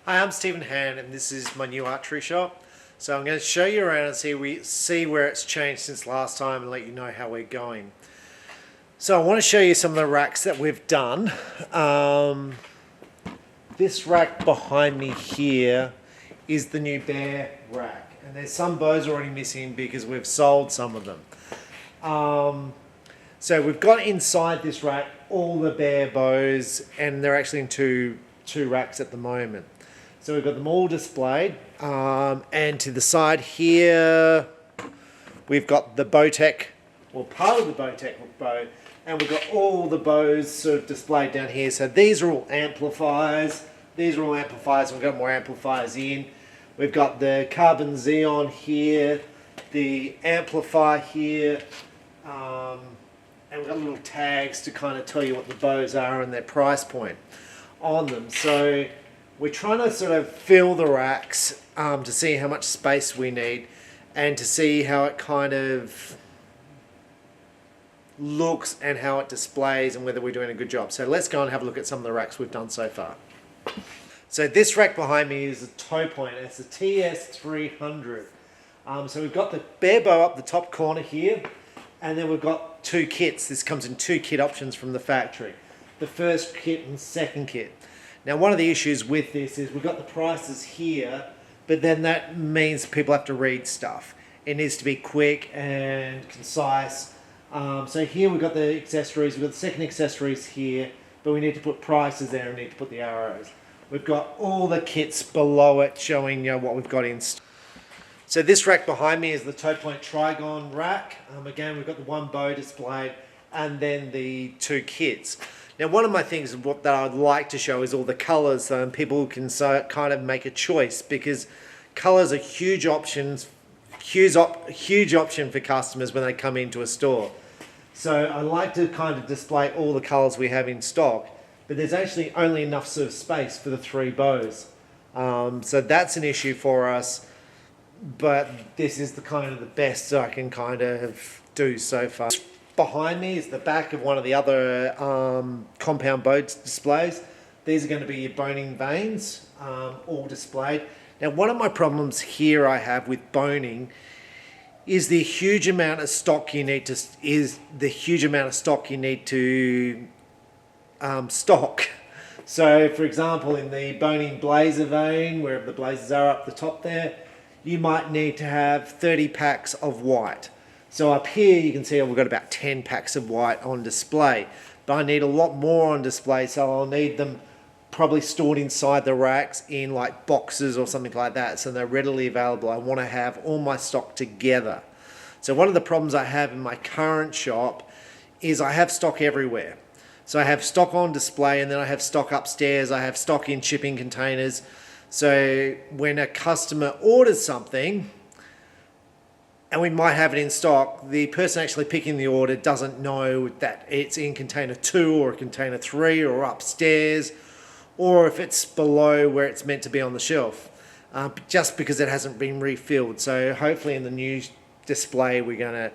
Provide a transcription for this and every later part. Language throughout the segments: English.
Hi, I'm Stephen Hand and this is my new archery shop. So I'm going to show you around and see where it's changed since last time and let you know how we're going. So I want to show you some of the racks that we've done. This rack behind me here is the new bear rack, and there's some bows already missing because we've sold some of them. So we've got inside this rack all the bear bows, and they're actually in two racks at the moment. So we've got them all displayed, and to the side here we've got the Bowtech, or part of the Bowtech bow, and we've got all the bows sort of displayed down here. So these are all amplifiers. These are all amplifiers, and we've got more amplifiers in. We've got the carbon Xeon here, the amplifier here, and we've got little tags to kind of tell you what the bows are and their price point on them. So we're trying to sort of fill the racks to see how much space we need and to see how it kind of looks and how it displays and whether we're doing a good job. So let's go and have a look at some of the racks we've done so far. So this rack behind me is a toe point. It's a TS300. So we've got the bear bow up the top corner here, and then we've got two kits. This comes in two kit options from the factory. The first kit and second kit. Now one of the issues with this is we've got the prices here, but then that means people have to read stuff. It needs to be quick and concise. So here we've got the accessories, we've got the second accessories here, but we need to put prices there and we need to put the arrows. We've got all the kits below it showing what we've got in stock. So this rack behind me is the toe point Trigon rack. Again, we've got the one bow displayed and then the two kits. Now one of my things that I'd like to show is all the colours, so people can kind of make a choice, because colours are huge option for customers when they come into a store. So I like to kind of display all the colours we have in stock, but there's actually only enough sort of space for the three bows. So that's an issue for us, but this is the kind of the best I can kind of do so far. Behind me is the back of one of the other compound bow displays. These are going to be your boning vanes, all displayed. Now one of my problems here I have with boning is the huge amount of stock you need to stock. So for example, in the boning blazer vane, wherever the blazers are up the top there, you might need to have 30 packs of white. So up here you can see we've got about 10 packs of white on display, but I need a lot more on display, so I'll need them probably stored inside the racks in like boxes or something like that, so they're readily available. I want to have all my stock together. So one of the problems I have in my current shop is I have stock everywhere. So I have stock on display, and then I have stock upstairs, I have stock in shipping containers. So when a customer orders something, and we might have it in stock, the person actually picking the order doesn't know that it's in container 2 or container 3 or upstairs, or if it's below where it's meant to be on the shelf, just because it hasn't been refilled. So hopefully in the new display, in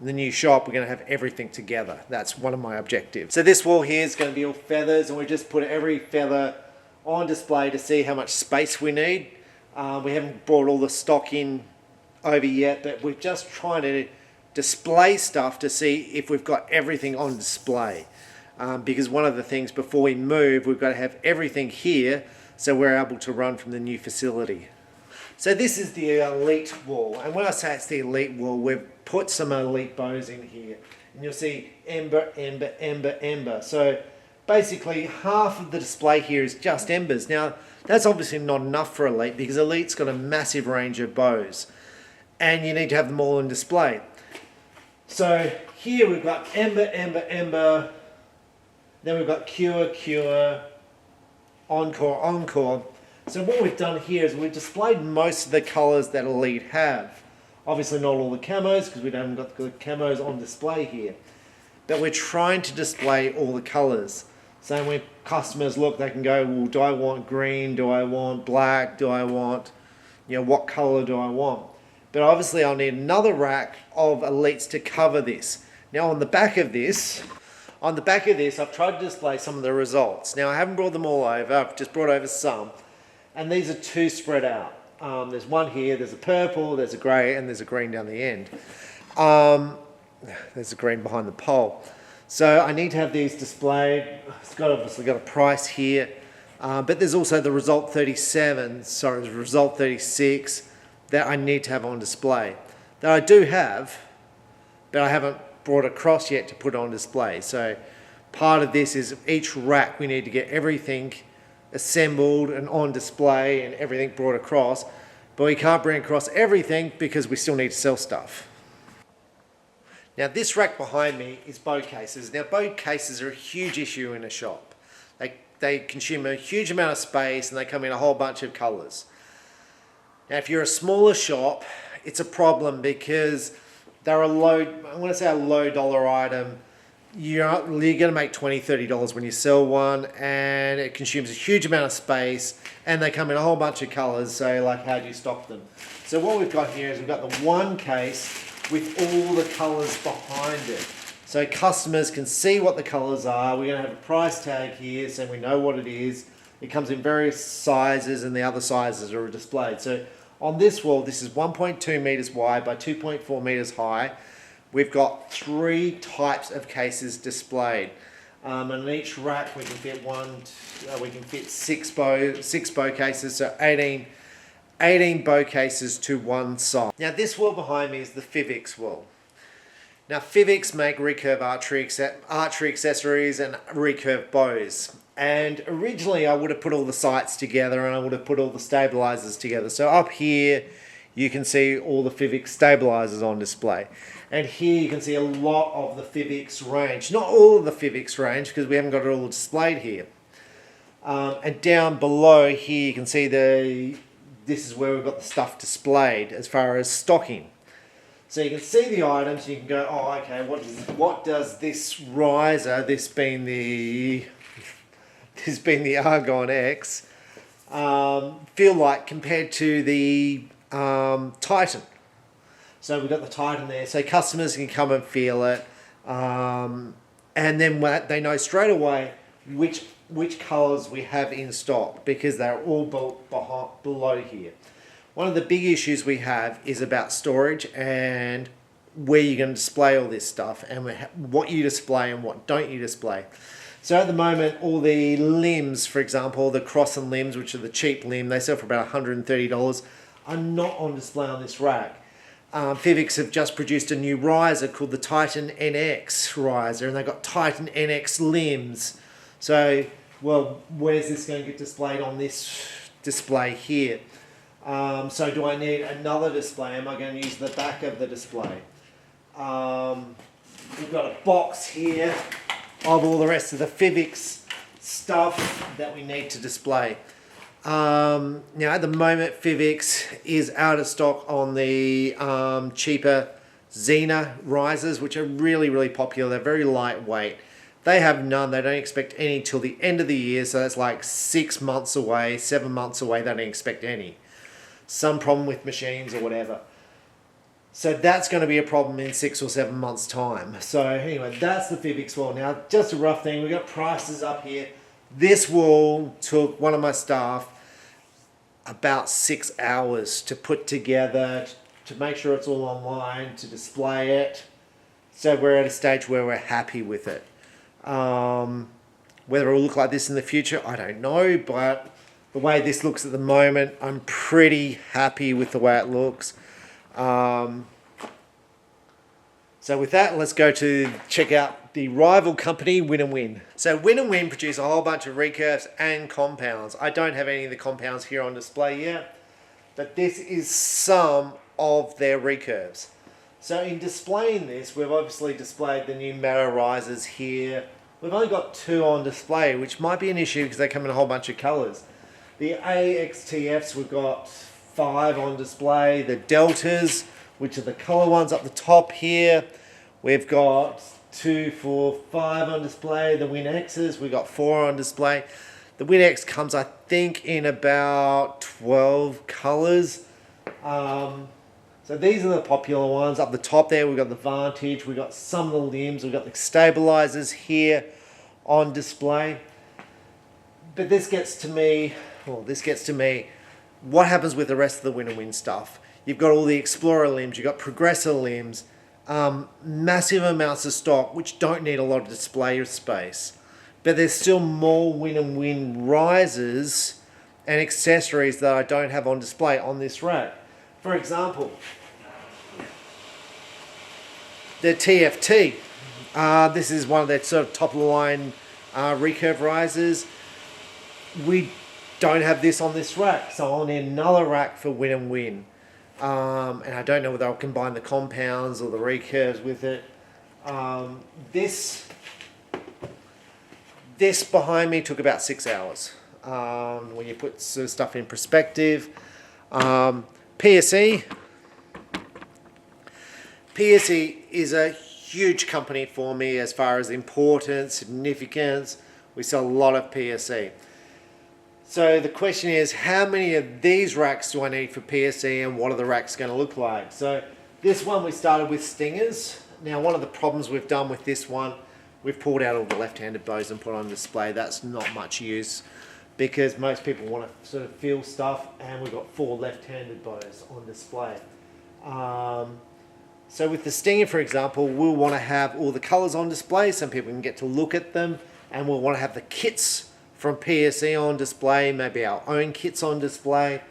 the new shop, we're going to have everything together. That's one of my objectives. So this wall here is going to be all feathers, and we just put every feather on display to see how much space we need. We haven't brought all the stock in over yet, but we're just trying to display stuff to see if we've got everything on display. Because one of the things before we move, we've got to have everything here so we're able to run from the new facility. So this is the elite wall, and when I say it's the elite wall, we've put some elite bows in here, and you'll see ember, ember, ember, ember. So basically half of the display here is just embers. Now that's obviously not enough for elite, because elite's got a massive range of bows, and you need to have them all on display. So here we've got ember, ember, ember, then we've got cure, cure, encore, encore. So what we've done here is we've displayed most of the colours that elite have. Obviously not all the camos, because we haven't got the camos on display here. But we're trying to display all the colours. So when customers look, they can go, well, do I want green? Do I want black? Do I want, what colour do I want? But obviously I'll need another rack of elites to cover this. Now on the back of this, I've tried to display some of the results. Now I haven't brought them all over, I've just brought over some. and these are two spread out. There's one here, there's a purple, there's a grey, and there's a green down the end. There's a green behind the pole. So I need to have these displayed. It's obviously got a price here, but there's also the result 37, sorry, the result 36 that I need to have on display. That I do have, but I haven't brought across yet to put on display. So part of this is each rack we need to get everything assembled and on display and everything brought across, but we can't bring across everything because we still need to sell stuff. Now this rack behind me is bow cases. Now bow cases are a huge issue in a shop. They consume a huge amount of space and they come in a whole bunch of colours. Now if you're a smaller shop, it's a problem because they're I'm going to say a low dollar item. You're going to make $20, $30 when you sell one, and it consumes a huge amount of space, and they come in a whole bunch of colours, so like how do you stock them? So what we've got here is we've got the one case with all the colours behind it. So customers can see what the colours are. We're going to have a price tag here so we know what it is. It comes in various sizes and the other sizes are displayed. So on this wall, this is 1.2 metres wide by 2.4 metres high. We've got 3 types of cases displayed. And in each rack we can fit 6 bow cases, so 18 bow cases to one side. Now this wall behind me is the Fivics wall. Now Fivics make recurve archery accessories and recurve bows. And originally I would have put all the sights together and I would have put all the stabilizers together. So up here you can see all the Fivics stabilizers on display. And here you can see a lot of the Fivics range. Not all of the Fivics range because we haven't got it all displayed here. And down below here you can see this is where we've got the stuff displayed as far as stocking. So you can see the items, you can go, oh okay, what does this riser, this being the Argon X, feel like compared to the Titan? So we've got the Titan there, so customers can come and feel it, and then they know straight away which colours we have in stock because they're all below here. One of the big issues we have is about storage and where you're going to display all this stuff and what you display and what don't you display. So at the moment, all the limbs, for example, the cross and limbs, which are the cheap limb, they sell for about $130, are not on display on this rack. Fivics have just produced a new riser called the Titan NX riser, and they've got Titan NX limbs. So, well, where's this going to get displayed on this display here? So do I need another display? Am I going to use the back of the display? We've got a box here of all the rest of the Fivics stuff that we need to display. Now at the moment Fivics is out of stock on the cheaper Xena risers, which are really popular. They're very lightweight. They have none. They don't expect any till the end of the year, so that's like 6 months away, 7 months away. They don't expect any. Some problem with machines or whatever. So that's going to be a problem in 6 or 7 months time. So anyway, that's the Fivics wall. Now just a rough thing, we've got prices up here. This wall took one of my staff about 6 hours to put together, to make sure it's all online, to display it. So we're at a stage where we're happy with it. Whether it will look like this in the future, I don't know, but the way this looks at the moment, I'm pretty happy with the way it looks. So with that, let's go to check out the rival company, Win & Win. So Win & Win produce a whole bunch of recurves and compounds. I don't have any of the compounds here on display yet, but this is some of their recurves. So in displaying this, we've obviously displayed the new Meta risers here. We've only got 2 on display, which might be an issue because they come in a whole bunch of colours. The AXTFs, we've got 5 on display. The Deltas, which are the colour ones up the top here, we've got 2, 4, 5 on display. The Win X's, we've got 4 on display. The Win X comes, I think, in about 12 colours. So these are the popular ones. Up the top there, we've got the Vantage, we've got some of the limbs, we've got the stabilizers here on display. But this gets to me, what happens with the rest of the win and win stuff? You've got all the Explorer limbs, you've got Progressor limbs, massive amounts of stock which don't need a lot of display space. But there's still more win and win risers and accessories that I don't have on display on this rack. For example, the TFT. This is one of their sort of top of the line recurve risers. We don't have this on this rack, so I'll need another rack for win and win. And I don't know whether I'll combine the compounds or the recurves with it. This behind me took about 6 hours. When you put sort of stuff in perspective. PSE is a huge company for me as far as importance, significance. We sell a lot of PSE. So the question is, how many of these racks do I need for PSE, and what are the racks going to look like? So this one we started with stingers. Now one of the problems we've done with this one, we've pulled out all the left-handed bows and put on display. That's not much use because most people want to sort of feel stuff, and we've got 4 left-handed bows on display. So with the stinger, for example, we'll want to have all the colours on display so people can get to look at them, and we'll want to have the kits from PSE on display, maybe our own kits on display.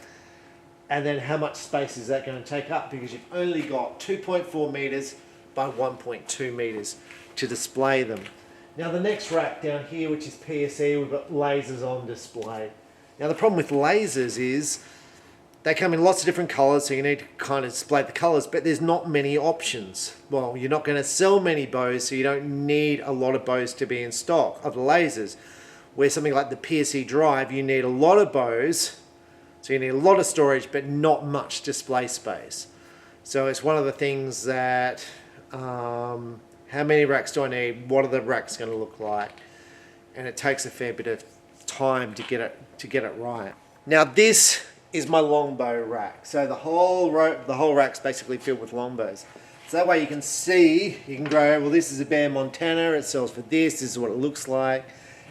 And then how much space is that going to take up? Because you've only got 2.4 metres by 1.2 metres to display them. Now the next rack down here, which is PSE, we've got lasers on display. Now the problem with lasers is they come in lots of different colours, so you need to kind of display the colours, but there's not many options. Well, you're not going to sell many bows, so you don't need a lot of bows to be in stock of the lasers. Where something like the PSE drive, you need a lot of bows, so you need a lot of storage, but not much display space. So it's one of the things that, how many racks do I need? What are the racks going to look like? And it takes a fair bit of time to get it right. Now this is my longbow rack. So the whole rack's basically filled with longbows. So that way you can see, you can go, well, this is a Bear Montana, it sells for this is what it looks like.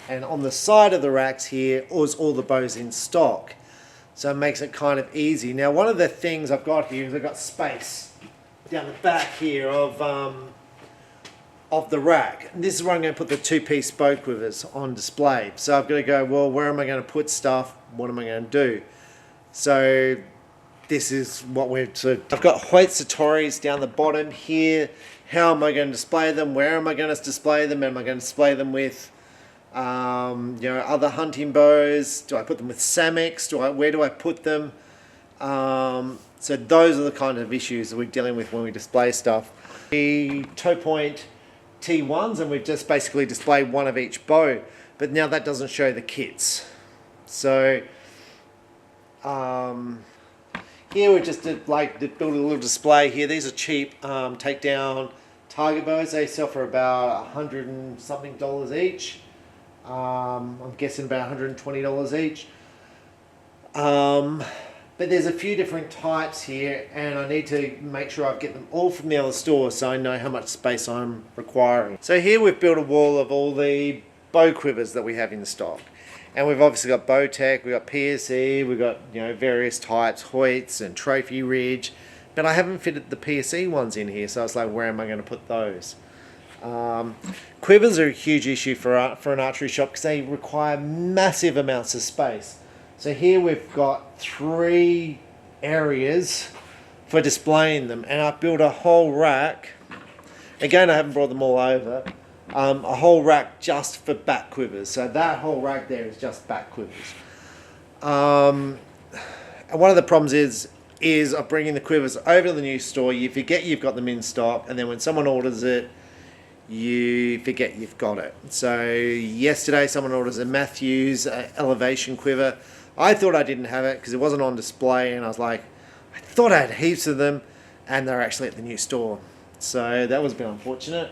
And on the side of the racks here is all the bows in stock. So it makes it kind of easy. Now one of the things I've got here is I've got space down the back here of the rack. And this is where I'm going to put the 2-piece bow quivers on display. So I've got to go, well, where am I going to put stuff? What am I going to do? So this is what we've sort of, I've got Hoyt Satori's down the bottom here. How am I going to display them? Where am I going to display them? Am I going to display them with other hunting bows? Do I put them with Samex? Where do I put them? So those are the kind of issues that we're dealing with when we display stuff. The toe point T1s, and we've just basically displayed one of each bow, but now that doesn't show the kits. So here we just did build a little display here. These are cheap takedown target bows. They sell for about $100 and something each. I'm guessing about $120 each. But there's a few different types here, and I need to make sure I get them all from the other store so I know how much space I'm requiring. So here we've built a wall of all the bow quivers that we have in stock. And we've obviously got Bowtech, we've got PSE, we've got various types, Hoyts and Trophy Ridge, but I haven't fitted the PSE ones in here, so I was like, where am I going to put those? Quivers are a huge issue for an archery shop because they require massive amounts of space. So here we've got 3 areas for displaying them, and I've built a whole rack. Again, I haven't brought them all over. A whole rack just for back quivers. So that whole rack there is just back quivers. And one of the problems is of bringing the quivers over to the new store. You forget you've got them in stock, and then when someone orders it, you forget you've got it. So yesterday someone orders a Matthews elevation quiver. I thought I didn't have it because it wasn't on display, and I was like, I thought I had heaps of them, and they're actually at the new store. So that was a bit unfortunate.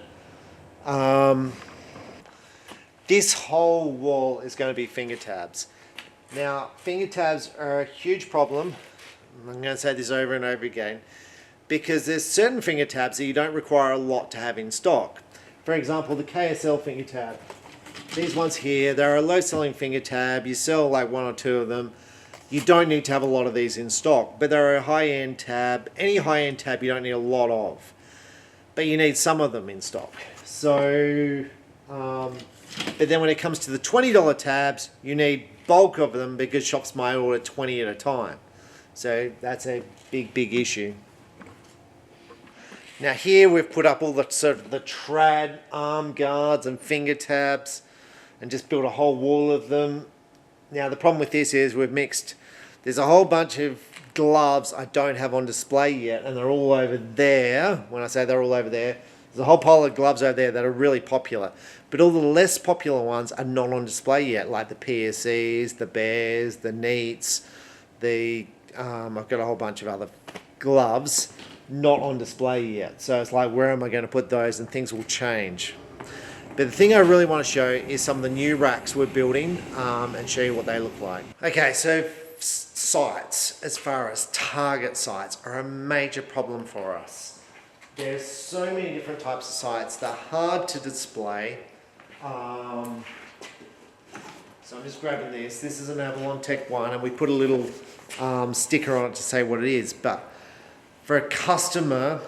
This whole wall is going to be finger tabs. Now, finger tabs are a huge problem. I'm going to say this over and over again, because there's certain finger tabs that you don't require a lot to have in stock. For example, the KSL finger tab. These ones here, they're a low selling finger tab. You sell like 1 or 2 of them. You don't need to have a lot of these in stock, but they're a high-end tab. Any high-end tab you don't need a lot of, but you need some of them in stock. So, but then when it comes to the $20 tabs, you need bulk of them because shops might order 20 at a time. So that's a big issue. Now here we've put up all the sort of the trad arm guards and finger tabs and just built a whole wall of them. Now the problem with this is we've mixed, there's a whole bunch of gloves I don't have on display yet, and they're all over there. When I say they're all over there, there's a whole pile of gloves over there that are really popular. But all the less popular ones are not on display yet, like the PSEs, the Bears, the Neats, I've got a whole bunch of other gloves not on display yet. So it's like, where am I going to put those? And things will change. But the thing I really want to show is some of the new racks we're building and show you what they look like. Okay, so sites, as far as target sites, are a major problem for us. There's so many different types of sites. They're hard to display. So I'm just grabbing this. This is an Avalon Tech 1, and we put a little sticker on it to say what it is. But for a customer,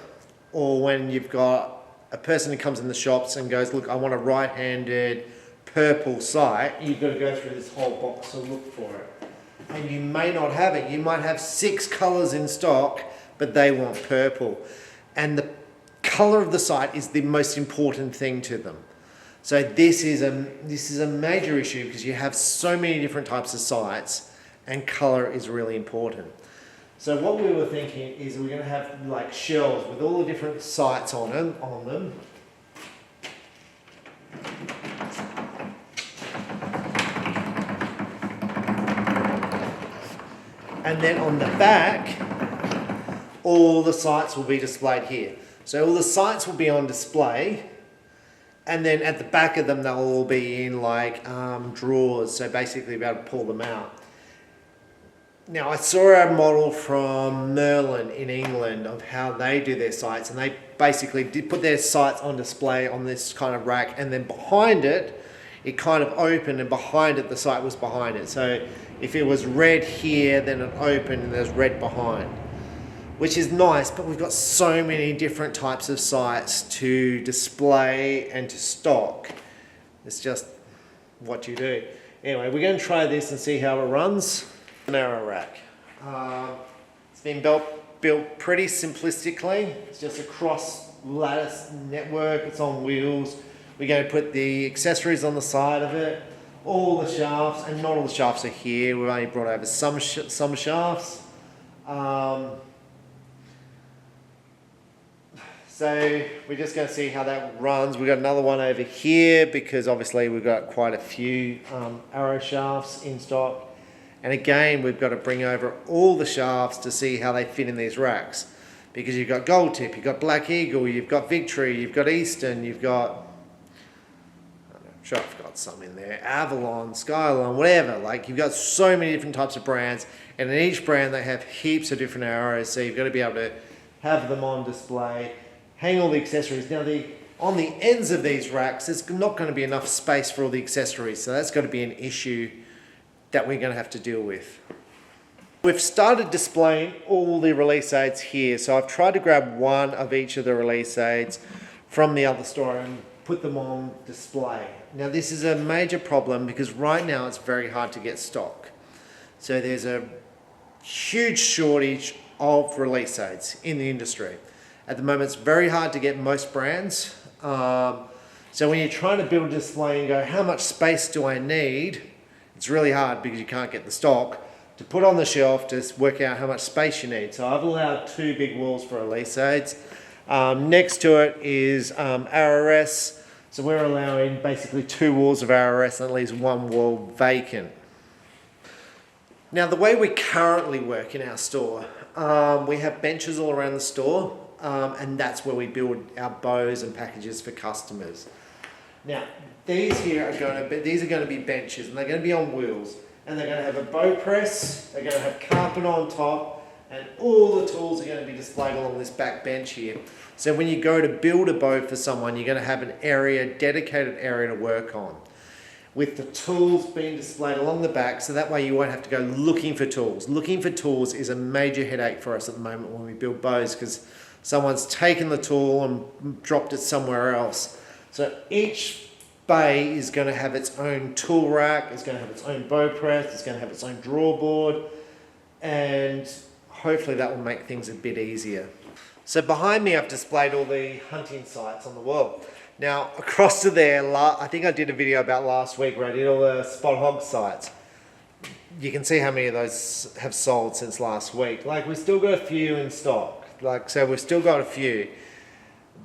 or when you've got a person who comes in the shops and goes, look, I want a right-handed purple sight, you've got to go through this whole box to look for it. And you may not have it. You might have 6 colours in stock, but they want purple. And the colour of the sight is the most important thing to them. So this is a major issue because you have so many different types of sights, and colour is really important. So what we were thinking is we're going to have like shelves with all the different sights on them. And then on the back, all the sights will be displayed here. So all the sights will be on display, and then at the back of them they'll all be in like drawers, so basically you'll be able to pull them out. Now I saw a model from Merlin in England of how they do their sights, and they basically did put their sights on display on this kind of rack, and then behind it, it kind of opened, and behind it the sight was behind it. So if it was red here, then it opened and there's red behind, which is nice, but we've got so many different types of sights to display and to stock. It's just what you do. Anyway, we're going to try this and see how it runs. An arrow rack. It's been built pretty simplistically. It's just a cross lattice network. It's on wheels. We're going to put the accessories on the side of it, all the shafts, and not all the shafts are here. We've only brought over some shafts. So we're just going to see how that runs. We've got another one over here because obviously we've got quite a few arrow shafts in stock. And again, we've got to bring over all the shafts to see how they fit in these racks. Because you've got Gold Tip, you've got Black Eagle, you've got Victory, you've got Eastern, you've got, I'm sure I've got some in there, Avalon, Skyline, whatever. Like, you've got so many different types of brands, and in each brand they have heaps of different arrows, so you've got to be able to have them on display, hang all the accessories. Now, on the ends of these racks, there's not going to be enough space for all the accessories, so that's got to be an issue that we're going to have to deal with. We've started displaying all the release aids here, so I've tried to grab one of each of the release aids from the other store and put them on display. Now this is a major problem because right now it's very hard to get stock. So there's a huge shortage of release aids in the industry. At the moment it's very hard to get most brands. So when you're trying to build a display and go, how much space do I need? It's really hard because you can't get the stock to put on the shelf to work out how much space you need. So I've allowed 2 big walls for release aids. Next to it is RRS. So we're allowing basically 2 walls of RRS and at least 1 wall vacant. Now the way we currently work in our store, we have benches all around the store, and that's where we build our bows and packages for customers. Now, these here are going to be benches, and they're going to be on wheels, and they're going to have a bow press, they're going to have carpet on top, and all the tools are going to be displayed along this back bench here. So when you go to build a bow for someone, you're going to have an area, dedicated area to work on. with the tools being displayed along the back, so that way you won't have to go looking for tools. Looking for tools is a major headache for us at the moment when we build bows, because someone's taken the tool and dropped it somewhere else. So each bay is going to have its own tool rack, it's going to have its own bow press, it's going to have its own draw board, and hopefully that will make things a bit easier. So behind me I've displayed all the hunting sites on the wall. Now across to there, I think I did a video about last week where I did all the spot hog sites. You can see how many of those have sold since last week. Like, we've still got a few in stock. Like, so we've still got a few,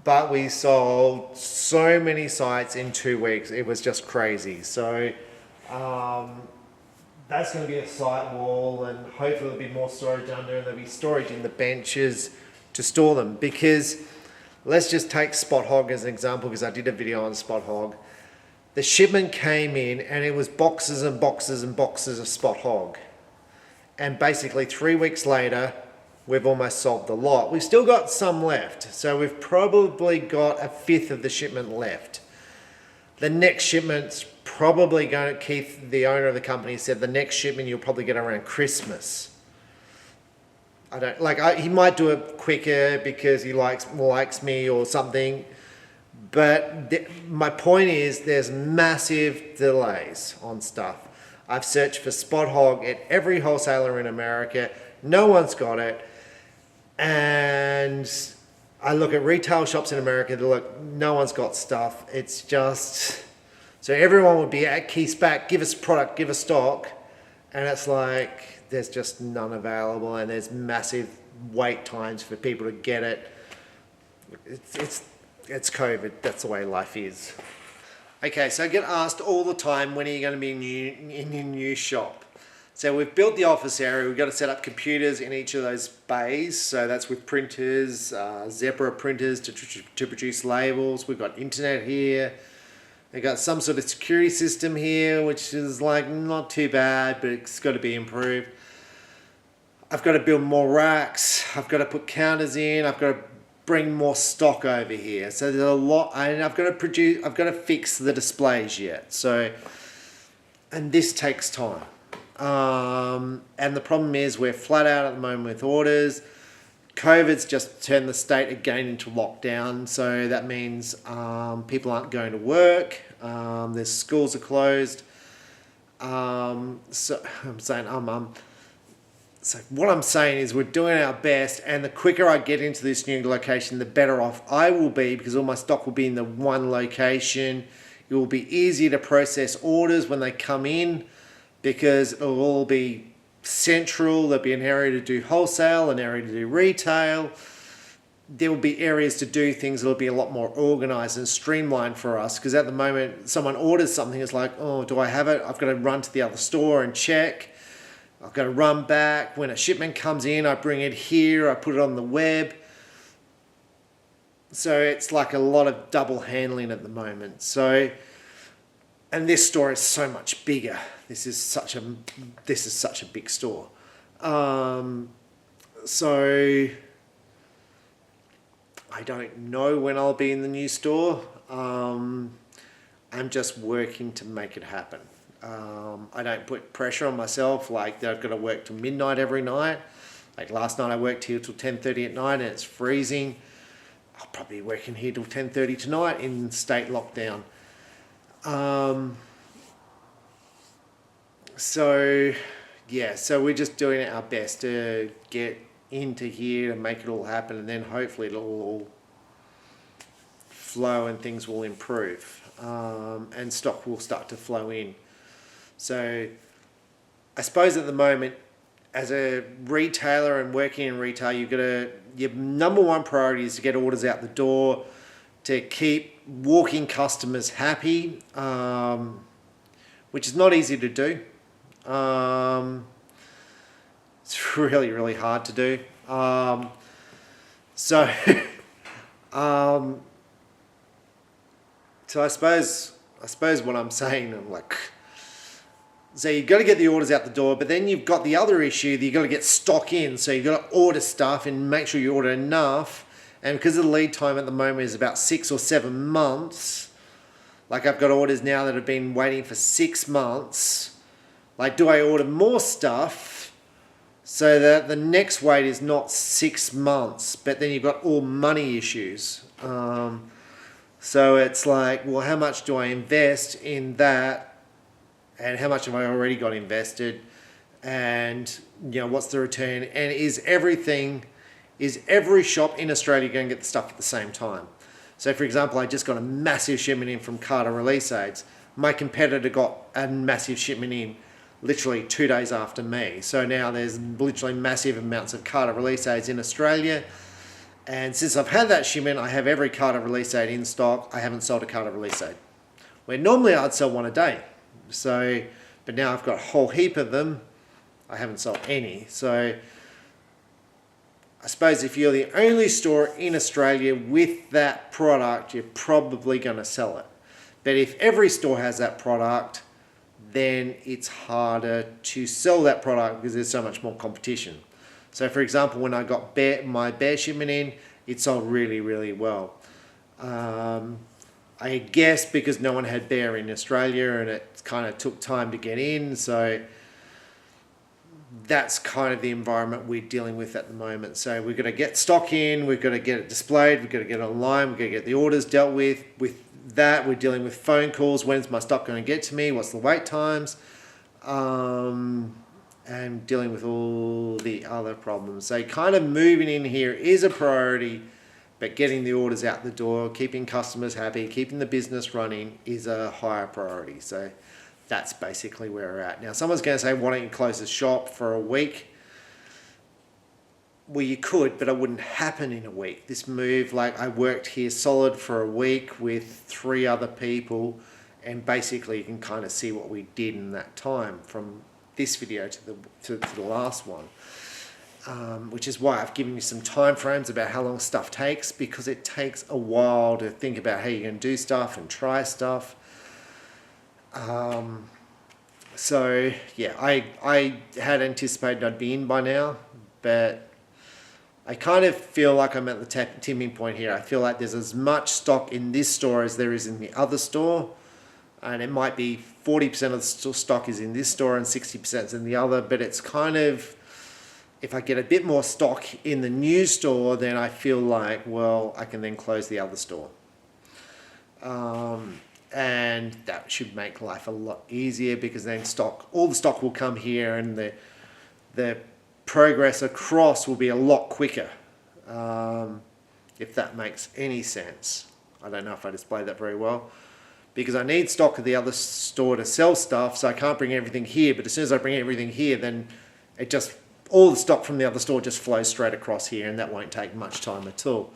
but we sold so many sites in 2 weeks. It was just crazy. So that's going to be a site wall, and hopefully there'll be more storage under, and there'll be storage in the benches to store them. Because let's just take spot hog as an example, because I did a video on spot hog. The shipment came in and it was boxes and boxes and boxes of spot hog. And basically 3 weeks later, we've almost sold the lot. We've still got some left. So we've probably got 1/5 of the shipment left. The next shipment's probably going to, Keith, the owner of the company, said the next shipment you'll probably get around Christmas. I don't, like, he might do it quicker because he likes me or something. But my point is, there's massive delays on stuff. I've searched for spot hog at every wholesaler in America. No one's got it. And I look at retail shops in America, they're like, no one's got stuff. It's just, so everyone would be at Keith's back, give us product, give us stock. And it's like, there's just none available, and there's massive wait times for people to get it. It's COVID, that's the way life is. Okay, so I get asked all the time, when are you going to be in your new shop? So we've built the office area, we've got to set up computers in each of those bays. So that's with printers, Zebra printers to produce labels. We've got internet here. We've got some sort of security system here, which is like not too bad, but it's got to be improved. I've got to build more racks. I've got to put counters in. I've got to bring more stock over here. So there's a lot, and I've got to fix the displays yet. So, and this takes time. And the problem is we're flat out at the moment with orders. COVID's just turned the state again into lockdown. So that means people aren't going to work. Their schools are closed. So I'm saying, so what I'm saying is we're doing our best, and the quicker I get into this new location, the better off I will be, because all my stock will be in the one location. It will be easier to process orders when they come in, because it'll all be central. There'll be an area to do wholesale, an area to do retail. There will be areas to do things that'll be a lot more organized and streamlined for us, because at the moment someone orders something, it's like, oh, do I have it? I've got to run to the other store and check. I've got to run back. When a shipment comes in, I bring it here, I put it on the web. So it's like a lot of double handling at the moment. So, and this store is so much bigger. This is such a big store. So I don't know when I'll be in the new store. I'm just working to make it happen. I don't put pressure on myself, like that I've got to work till midnight every night. Like last night I worked here till 10:30 at night and it's freezing. I'll probably be working here till 10:30 tonight in state lockdown. So yeah, so we're just doing our best to get into here and make it all happen, and then hopefully it'll all flow and things will improve, and stock will start to flow in. So I suppose at the moment, as a retailer and working in retail, your number one priority is to get orders out the door, to keep walking customers happy, which is not easy to do. It's really, really hard to do. So I suppose what I'm saying, I'm like, so you've got to get the orders out the door, but then you've got the other issue that you've got to get stock in. So you've got to order stuff and make sure you order enough. And because the lead time at the moment is about 6 or 7 months, Like I've got orders now that have been waiting for 6 months. Like, do I order more stuff so that the next wait is not 6 months, but then you've got all money issues? So it's like, well, how much do I invest in that, and how much have I already got invested, and what's the return, and is every shop in Australia going to get the stuff at the same time? So for example, I just got a massive shipment in from Carter Release Aids. My competitor got a massive shipment in literally 2 days after me. So now there's literally massive amounts of Carter Release Aids in Australia. And since I've had that shipment, I have every Carter Release Aid in stock. I haven't sold a Carter Release Aid, where normally I'd sell one a day. So, but now I've got a whole heap of them. I haven't sold any. So I suppose if you're the only store in Australia with that product, you're probably going to sell it. But if every store has that product, then it's harder to sell that product because there's so much more competition. So for example, when I got my bear shipment in, it sold really, really well. I guess because no one had bear in Australia and it kind of took time to get in. So that's kind of the environment we're dealing with at the moment. So we've got to get stock in, we've got to get it displayed, we've got to get it online, we've got to get the orders dealt with. With that, we're dealing with phone calls. When's my stock going to get to me? What's the wait times? And dealing with all the other problems. So kind of moving in here is a priority, but getting the orders out the door, keeping customers happy, keeping the business running is a higher priority. So that's basically where we're at. Now someone's going to say, why don't you close the shop for a week? Well, you could, but it wouldn't happen in a week. This move, like I worked here solid for a week with 3 other people, and basically you can kind of see what we did in that time from this video to the last one, which is why I've given you some time frames about how long stuff takes, because it takes a while to think about how you're going to do stuff and try stuff. So yeah, I had anticipated I'd be in by now, but I kind of feel like I'm at the tipping point here. I feel like there's as much stock in this store as there is in the other store. And it might be 40% of the stock is in this store and 60% is in the other, but it's kind of, if I get a bit more stock in the new store, then I feel like, well, I can then close the other store. And that should make life a lot easier, because then all the stock will come here, and the progress across will be a lot quicker, if that makes any sense. I don't know if I displayed that very well, because I need stock at the other store to sell stuff, so I can't bring everything here. But as soon as I bring everything here, then all the stock from the other store just flows straight across here, and that won't take much time at all.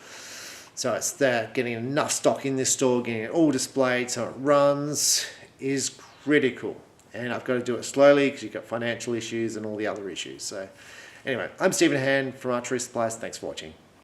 So it's that getting enough stock in this store, getting it all displayed so it runs, is critical. And I've got to do it slowly because you've got financial issues and all the other issues. So anyway, I'm Stephen Hand from Archery Supplies. Thanks for watching.